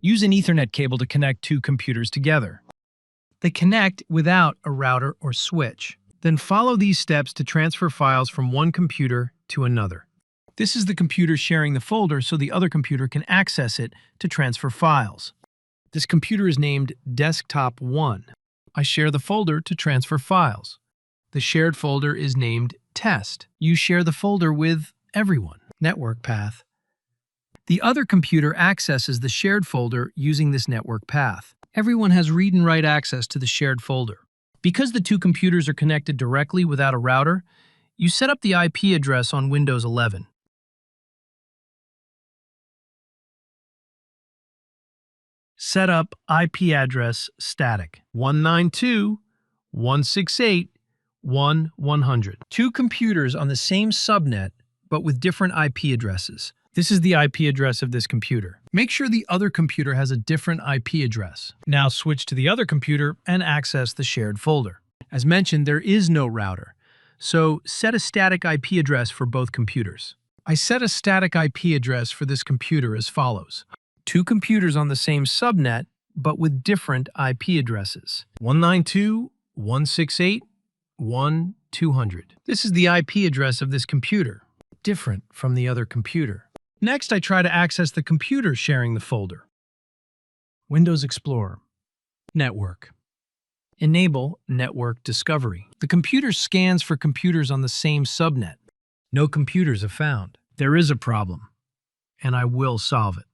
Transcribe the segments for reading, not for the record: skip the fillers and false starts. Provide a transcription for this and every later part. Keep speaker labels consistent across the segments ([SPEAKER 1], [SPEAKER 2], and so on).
[SPEAKER 1] Use an Ethernet cable to connect two computers together. They connect without a router or switch. Then follow these steps to transfer files from one computer to another. This is the computer sharing the folder so the other computer can access it to transfer files. This computer is named Desktop 1. I share the folder to transfer files. The shared folder is named Test. You share the folder with everyone. Network path. The other computer accesses the shared folder using this network path. Everyone has read and write access to the shared folder. Because the two computers are connected directly without a router, you set up the IP address on Windows 11. Set up IP address static 192.168.1.100. Two computers on the same subnet, but with different IP addresses. This is the IP address of this computer. Make sure the other computer has a different IP address. Now switch to the other computer and access the shared folder. As mentioned, there is no router, so set a static IP address for both computers. I set a static IP address for this computer as follows. Two computers on the same subnet, but with different IP addresses. 192.168.1.200. This is the IP address of this computer, different from the other computer. Next, I try to access the computer sharing the folder. Windows Explorer. Network. Enable network discovery. The computer scans for computers on the same subnet. No computers are found. There is a problem, and I will solve it.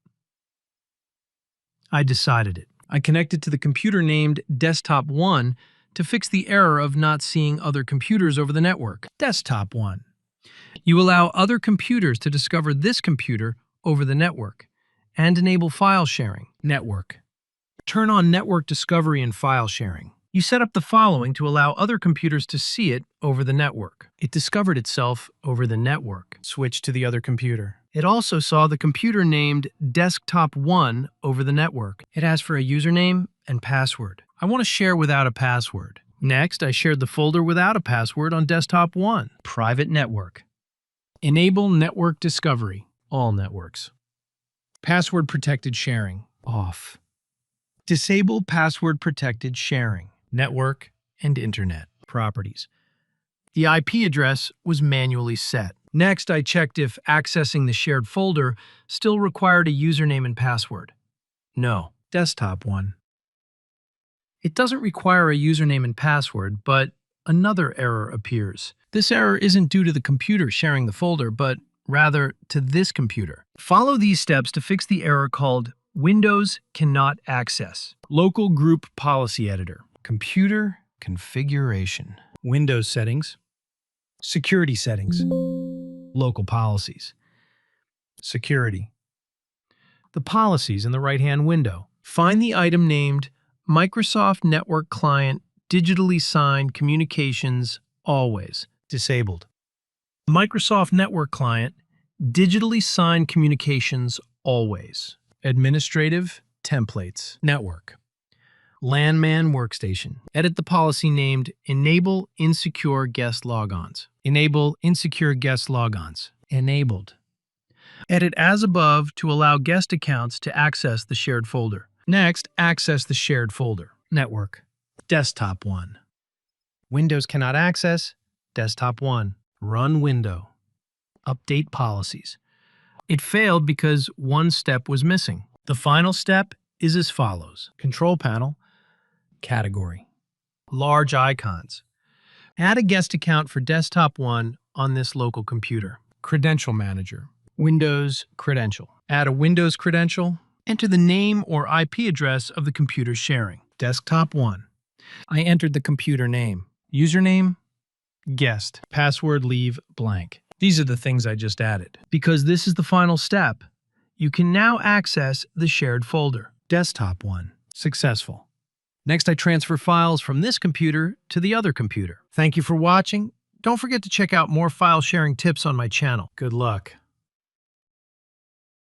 [SPEAKER 1] I decided it. I connected to the computer named Desktop 1 to fix the error of not seeing other computers over the network. Desktop 1. You allow other computers to discover this computer over the network and enable file sharing. Network. Turn on network discovery and file sharing. You set up the following to allow other computers to see it over the network. It discovered itself over the network. Switch to the other computer. It also saw the computer named Desktop 1 over the network. It asked for a username and password. I want to share without a password. Next, I shared the folder without a password on Desktop 1. Private network. Enable network discovery. All networks. Password protected sharing. Off. Disable password protected sharing. Network and internet. Properties. The IP address was manually set. Next, I checked if accessing the shared folder still required a username and password. No. Desktop 1. It doesn't require a username and password, but another error appears. This error isn't due to the computer sharing the folder, but rather to this computer. Follow these steps to fix the error called Windows Cannot Access. Local Group Policy Editor. Computer Configuration. Windows Settings. Security Settings. Local Policies. Security. The policies in the right-hand window. Find the item named Microsoft Network Client Digitally Signed Communications Always. Disabled. Microsoft Network Client Digitally Signed Communications Always. Administrative Templates. Network. LAN Man Workstation. Edit the policy named Enable Insecure Guest Logons. Enable Insecure Guest Logons. Enabled. Edit as above to allow guest accounts to access the shared folder. Next, access the shared folder. Network. Desktop 1. Windows cannot access. Desktop 1. Run window. Update policies. It failed because one step was missing. The final step is as follows. Control panel. Category. Large icons. Add a guest account for Desktop 1 on this local computer. Credential Manager. Windows Credential. Add a Windows credential. Enter the name or IP address of the computer sharing. Desktop 1. I entered the computer name. Username, guest. Password leave blank. These are the things I just added. Because this is the final step, you can now access the shared folder. Desktop 1. Successful. Next, I transfer files from this computer to the other computer. Thank you for watching. Don't forget to check out more file sharing tips on my channel. Good luck.